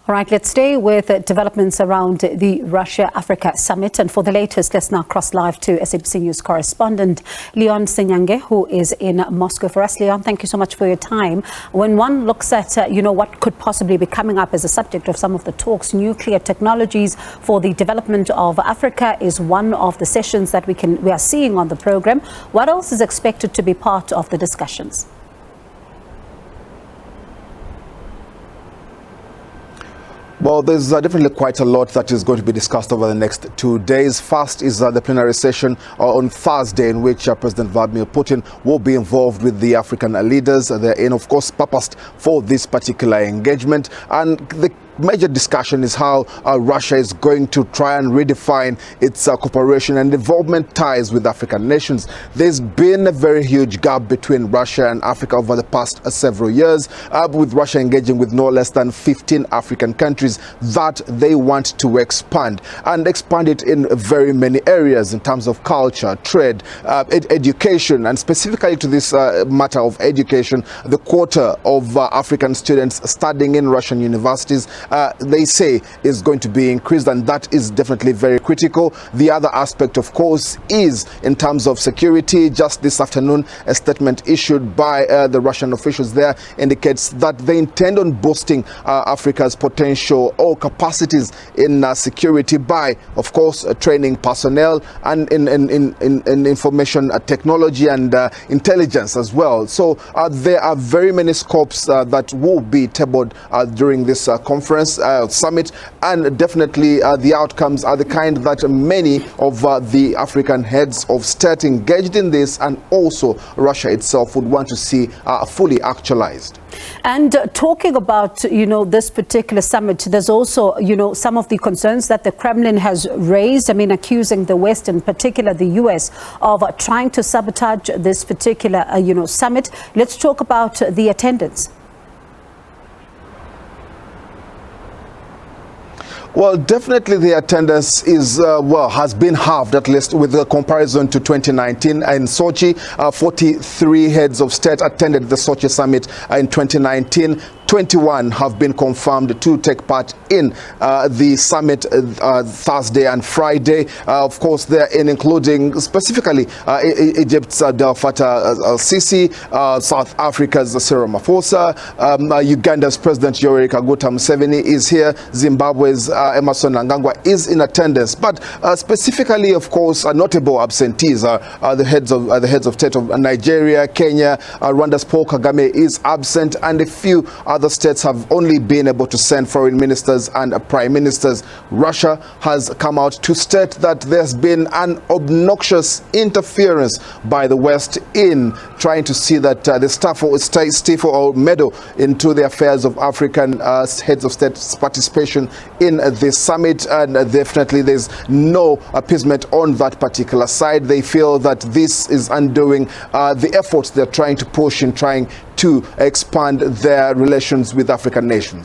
All right, let's stay with developments around the Russia-Africa summit. And for the latest, let's now cross live to SABC News Correspondent Leon Ssenyange, who is in Moscow for us. Leon, thank you so much for your time. When one looks at, what could possibly be coming up as a subject of some of the talks, nuclear technologies for the development of Africa is one of the sessions that we are seeing on the program. What else is expected to be part of the discussions? Well, there's definitely quite a lot that is going to be discussed over the next 2 days. First is the plenary session on Thursday, in which President Vladimir Putin will be involved with the African leaders. They're in, of course, purposed for this particular engagement. And the major discussion is how Russia is going to try and redefine its cooperation and involvement ties with African nations. There's been a very huge gap between Russia and Africa over the past several years, with Russia engaging with no less than 15 African countries that they want to expand it in very many areas in terms of culture, trade, education, and specifically to this matter of education, the quota of African students studying in Russian universities they say is going to be increased, and that is definitely very critical. The other aspect, of course, is in terms of security. Just this afternoon, a statement issued by the Russian officials there indicates that they intend on boosting Africa's potential or capacities in security by, of course, training personnel and in information technology and intelligence as well. So there are very many scopes that will be tabled during this conference. Summit, and definitely the outcomes are the kind that many of the African heads of state engaged in this, and also Russia itself, would want to see fully actualized. And talking about, this particular summit, there's also, some of the concerns that the Kremlin has raised, accusing the West, in particular the US, of trying to sabotage this particular, summit. Let's talk about the attendance. Well, definitely the attendance is, has been halved, at least with the comparison to 2019. In Sochi, 43 heads of state attended the Sochi summit in 2019. 21 have been confirmed to take part in the summit Thursday and Friday. Of course, they're including specifically Egypt's Abdel Fattah al-Sisi, South Africa's Cyril Ramaphosa, Uganda's President Yoweri Kaguta Museveni is here, Zimbabwe's Emerson Mnangagwa is in attendance. But specifically, of course, notable absentees are the heads of state of Nigeria, Kenya, Rwanda's Paul Kagame is absent, and a few other states have only been able to send foreign ministers and prime ministers. Russia has come out to state that there's been an obnoxious interference by the West in trying to see that the stifle or meddle into the affairs of African heads of state participation in this summit, and definitely there's no appeasement on that particular side. They feel that this is undoing the efforts they're trying to push in trying to expand their relations with African nations.